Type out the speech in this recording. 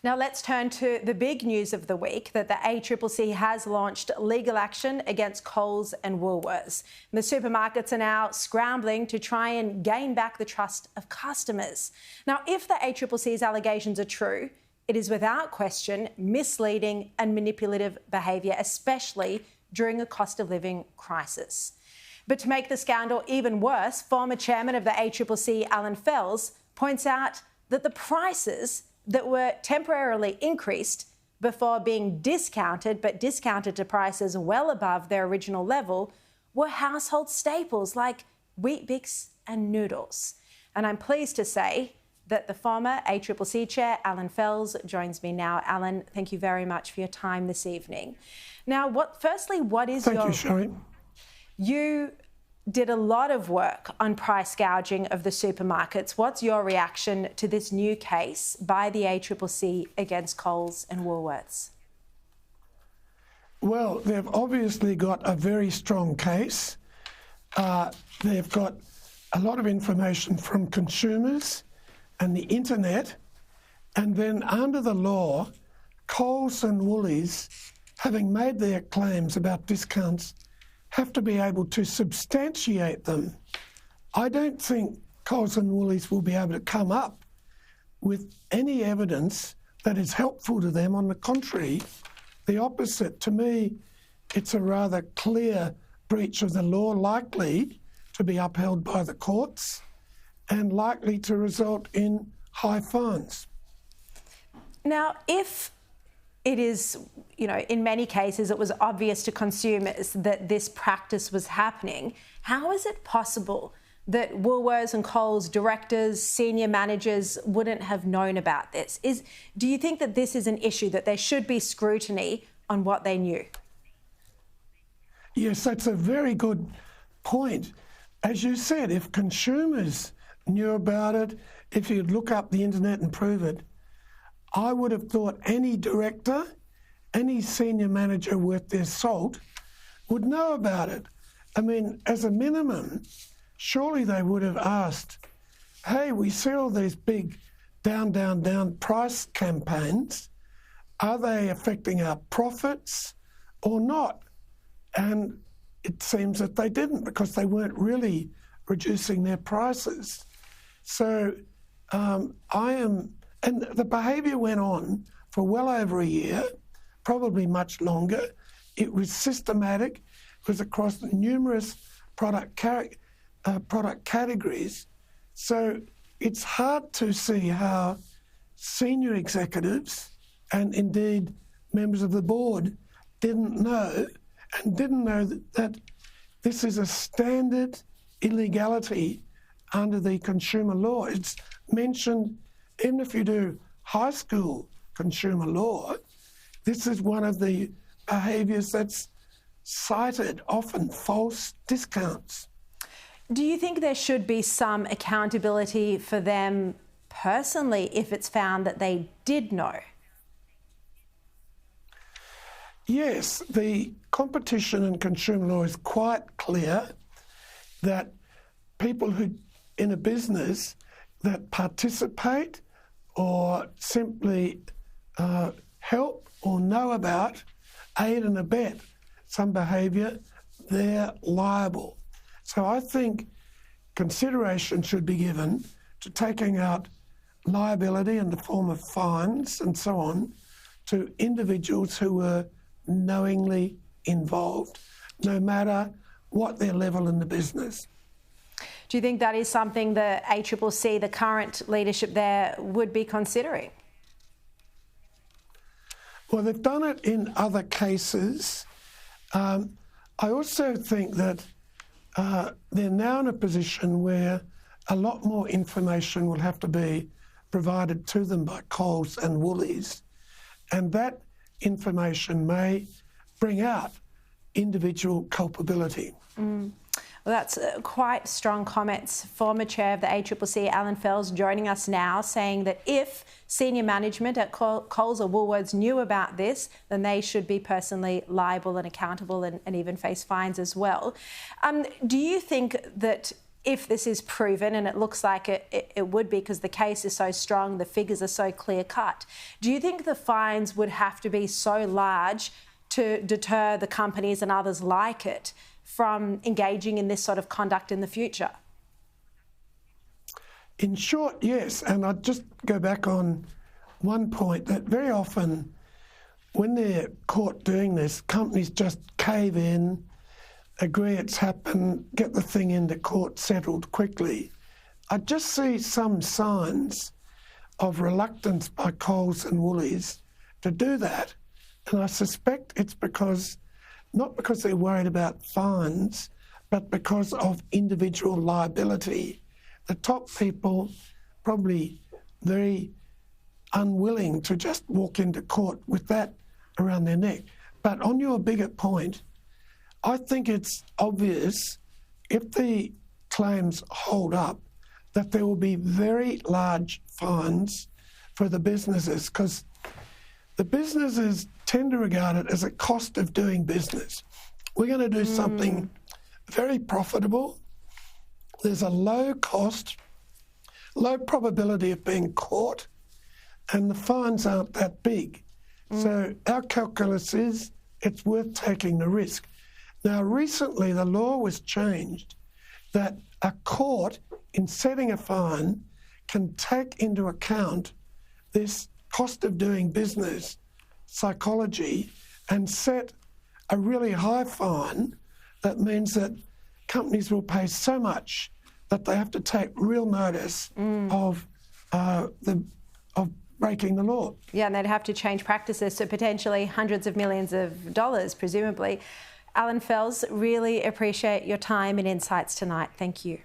Now let's turn to the big news of the week, that the ACCC has launched legal action against Coles and Woolworths. The supermarkets are now scrambling to try and gain back the trust of customers. Now, if the ACCC's allegations are true, it is without question misleading and manipulative behaviour, especially during a cost of living crisis. But to make the scandal even worse, former chairman of the ACCC, Allan Fels, points out that the prices that were temporarily increased before being discounted, but discounted to prices well above their original level, were household staples like Weet-Bix and noodles. And I'm pleased to say that the former ACCC chair, Allan Fels, joins me now. Allan, thank you very much for your time this evening. Now, what is Thank you, Sharri. You did a lot of work on price gouging of the supermarkets. What's your reaction to this new case by the ACCC against Coles and Woolworths? Well, they've obviously got a very strong case. They've got a lot of information from consumers and the internet, and then under the law, Coles and Woolies, having made their claims about discounts, have to be able to substantiate them. I don't think Coles and Woolies will be able to come up with any evidence that is helpful to them. On the contrary, the opposite. To me, it's a rather clear breach of the law, likely to be upheld by the courts and likely to result in high fines. Now, if it is, in many cases it was obvious to consumers that this practice was happening, how is it possible that Woolworths and Coles directors, senior managers wouldn't have known about this? Do you think that this is an issue, that there should be scrutiny on what they knew? Yes, that's a very good point. As you said, if consumers knew about it, if you'd look up the internet and prove it, I would have thought any director, any senior manager worth their salt would know about it. I mean, as a minimum, surely they would have asked, hey, we see all these big down, down, down price campaigns. Are they affecting our profits or not? And it seems that they didn't, because they weren't really reducing their prices. So and the behaviour went on for well over a year, probably much longer. It was systematic. It was across numerous product categories. So it's hard to see how senior executives and indeed members of the board didn't know that this is a standard illegality under the consumer law. It's mentioned, even if you do high school consumer law, this is one of the behaviours that's cited, often false discounts. Do you think there should be some accountability for them personally if it's found that they did know? Yes, the competition and consumer law is quite clear that people who in a business that participate or simply help or know about, aid and abet some behaviour, they're liable. So I think consideration should be given to taking out liability in the form of fines and so on to individuals who were knowingly involved, no matter what their level in the business. Do you think that is something the ACCC, the current leadership there, would be considering? Well, they've done it in other cases. I also think that they're now in a position where a lot more information will have to be provided to them by Coles and Woolies, and that information may bring out individual culpability. Well, that's quite strong comments. Former chair of the ACCC, Allan Fels, joining us now, saying that if senior management at Coles or Woolworths knew about this, then they should be personally liable and accountable and even face fines as well. Do you think that if this is proven, and it looks like it would be because the case is so strong, the figures are so clear-cut, do you think the fines would have to be so large to deter the companies and others like it from engaging in this sort of conduct in the future? In short, yes. And I'd just go back on one point, that very often when they're caught doing this, companies just cave in, agree it's happened, get the thing into court settled quickly. I just see some signs of reluctance by Coles and Woolies to do that. And I suspect it's not because they're worried about fines, but because of individual liability. The top people probably very unwilling to just walk into court with that around their neck. But on your bigger point, I think it's obvious, if the claims hold up, that there will be very large fines for the businesses, because the businesses tend to regard it as a cost of doing business. We're going to do something very profitable. There's a low cost, low probability of being caught, and the fines aren't that big. So our calculus is it's worth taking the risk. Now, recently the law was changed that a court, in setting a fine, can take into account this cost of doing business psychology and set a really high fine that means that companies will pay so much that they have to take real notice of breaking the law. Yeah, and they'd have to change practices, so potentially hundreds of millions of dollars, presumably. Allan Fels, really appreciate your time and insights tonight. Thank you.